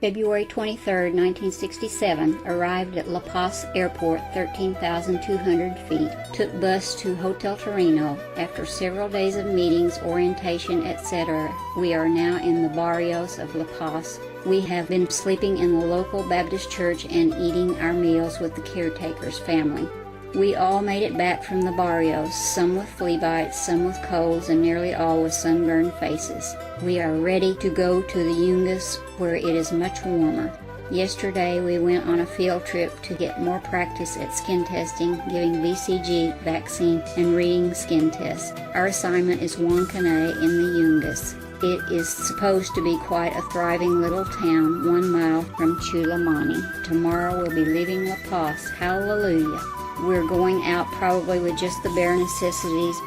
February 23, 1967, arrived at La Paz Airport, 13,200 feet. Took bus to Hotel Torino. After several days of meetings, orientation, etc., we are now in the barrios of La Paz. We have been sleeping in the local Baptist church and eating our meals with the caretaker's family. We all made it back from the barrios, some with flea bites, some with colds, and nearly all with sunburned faces. We are ready to go to the Yungas, where it is much warmer. Yesterday we went on a field trip to get more practice at skin testing, giving BCG vaccine, and reading skin tests. Our assignment is Huancané in the Yungas. It is supposed to be quite a thriving little town 1 mile from Chulamani. Tomorrow we'll be leaving La Paz. Hallelujah. We're going out probably with just the bare necessities.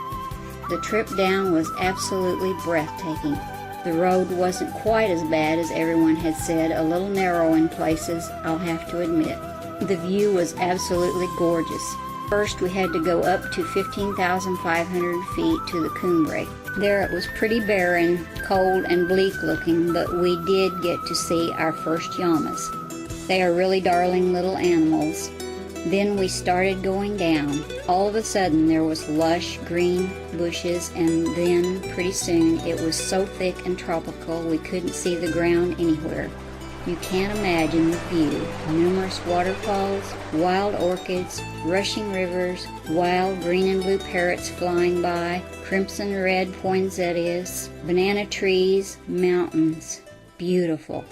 The trip down was absolutely breathtaking. The road wasn't quite as bad as everyone had said, a little narrow in places, I'll have to admit. The view was absolutely gorgeous. First we had to go up to 15,500 feet to the Cumbre. There it was pretty barren, cold and bleak looking, but we did get to see our first llamas. They are really darling little animals. Then we started going down. All of a sudden there was lush green bushes, and then pretty soon it was so thick and tropical we couldn't see the ground anywhere. You can't imagine the view. Numerous waterfalls, wild orchids, rushing rivers, wild green and blue parrots flying by, crimson red poinsettias, banana trees, mountains. Beautiful.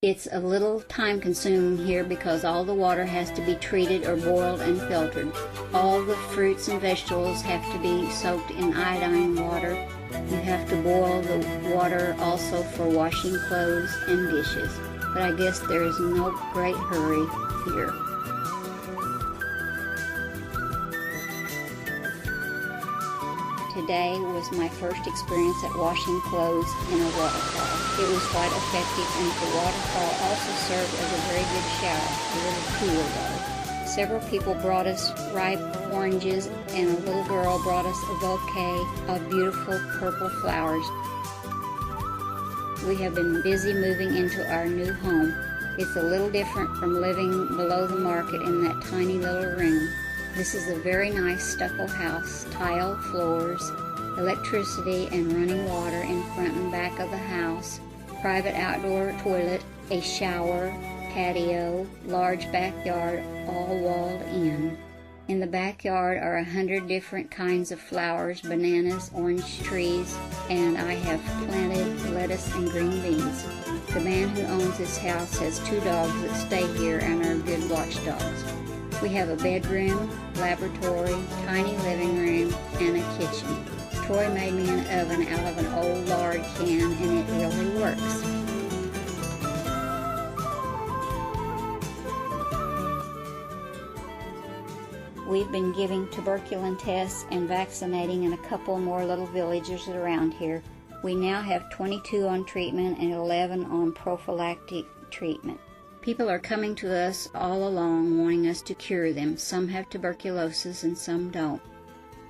It's a little time consuming here because all the water has to be treated or boiled and filtered. All the fruits and vegetables have to be soaked in iodine water. You have to boil the water also for washing clothes and dishes. But I guess there is no great hurry here. Today was my first experience at washing clothes in a waterfall. It was quite effective, and the waterfall also served as a very good shower, a little cool though. Several people brought us ripe oranges, and a little girl brought us a bouquet of beautiful purple flowers. We have been busy moving into our new home. It's a little different from living below the market in that tiny little room. This is a very nice stucco house, tile floors, electricity and running water in front and back of the house, private outdoor toilet, a shower, patio, large backyard, all walled in. In the backyard are 100 different kinds of flowers, bananas, orange trees, and I have planted lettuce and green beans. The man who owns this house has 2 dogs that stay here and are good watchdogs. We have a bedroom, laboratory, tiny living room, and a kitchen. Troy made me an oven out of an old lard can, and it really works. We've been giving tuberculin tests and vaccinating in a couple more little villages around here. We now have 22 on treatment and 11 on prophylactic treatment. People are coming to us all along wanting us to cure them. Some have tuberculosis and some don't.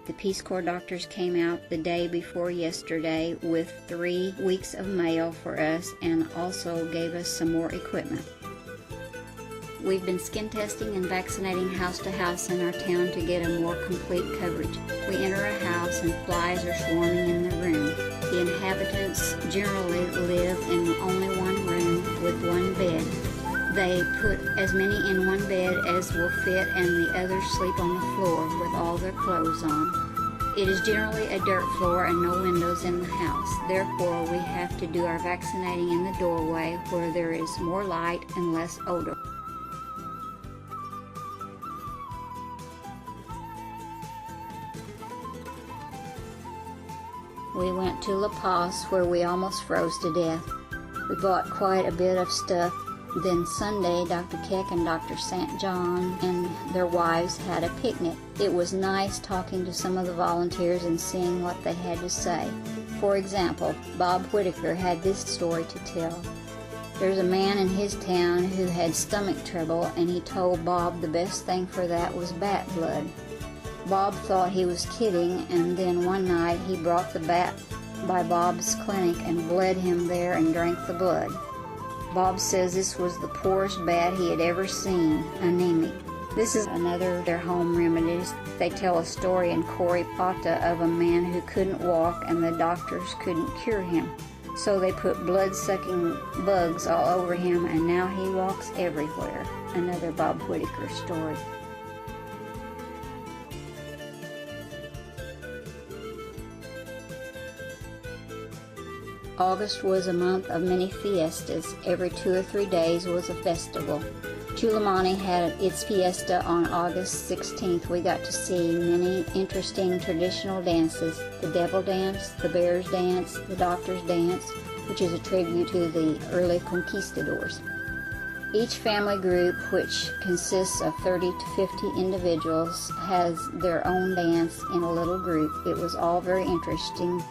The Peace Corps doctors came out the day before yesterday with 3 weeks of mail for us and also gave us some more equipment. We've been skin testing and vaccinating house to house in our town to get a more complete coverage. We enter a house and flies are swarming in the room. The inhabitants generally live in only one room with one bed. They put as many in one bed as will fit, and the others sleep on the floor with all their clothes on. It is generally a dirt floor and no windows in the house. Therefore, we have to do our vaccinating in the doorway where there is more light and less odor. We went to La Paz, where we almost froze to death. We bought quite a bit of stuff. Then Sunday, Dr. Keck and Dr. St. John and their wives had a picnic. It was nice talking to some of the volunteers and seeing what they had to say. For example, Bob Whitaker had this story to tell. There's a man in his town who had stomach trouble, and he told Bob the best thing for that was bat blood. Bob thought he was kidding, and then one night he brought the bat by Bob's clinic and bled him there and drank the blood. Bob says this was the poorest bat he had ever seen, anemic. This is another of their home remedies. They tell a story in Coripata of a man who couldn't walk and the doctors couldn't cure him. So they put blood-sucking bugs all over him, and now he walks everywhere. Another Bob Whitaker story. August was a month of many fiestas. Every 2 or 3 days was a festival. Chulamani had its fiesta on August 16th. We got to see many interesting traditional dances: the devil dance, the bears dance, the doctor's dance, which is a tribute to the early conquistadors. Each family group, which consists of 30 to 50 individuals, has their own dance in a little group. It was all very interesting.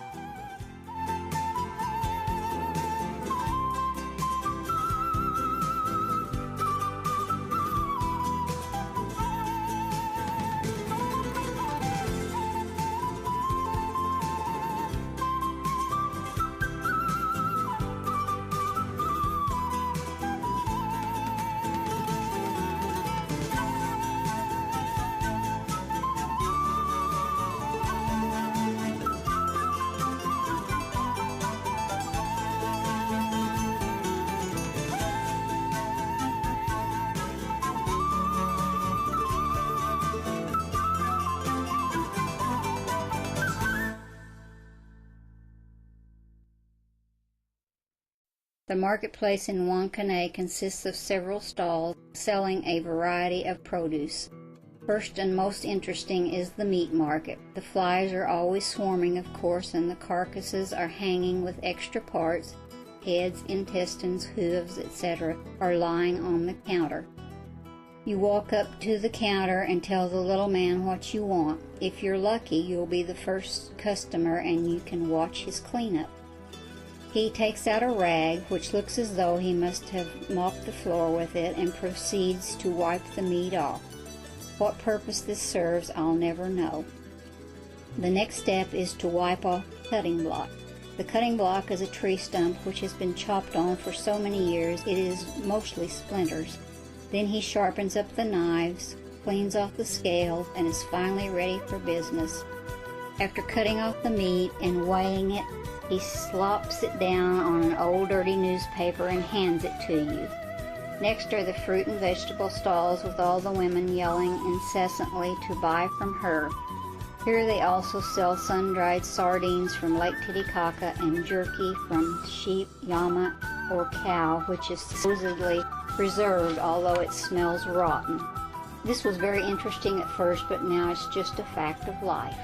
The marketplace in Huancané consists of several stalls selling a variety of produce. First and most interesting is the meat market. The flies are always swarming, of course, and the carcasses are hanging with extra parts. Heads, intestines, hooves, etc. are lying on the counter. You walk up to the counter and tell the little man what you want. If you're lucky, you'll be the first customer and you can watch his cleanup. He takes out a rag, which looks as though he must have mopped the floor with it, and proceeds to wipe the meat off. What purpose this serves, I'll never know. The next step is to wipe off the cutting block. The cutting block is a tree stump which has been chopped on for so many years it is mostly splinters. Then he sharpens up the knives, cleans off the scales, and is finally ready for business. After cutting off the meat and weighing it, he slops it down on an old dirty newspaper and hands it to you. Next are the fruit and vegetable stalls with all the women yelling incessantly to buy from her. Here they also sell sun-dried sardines from Lake Titicaca and jerky from sheep, llama, or cow, which is supposedly preserved, although it smells rotten. This was very interesting at first, but now it's just a fact of life.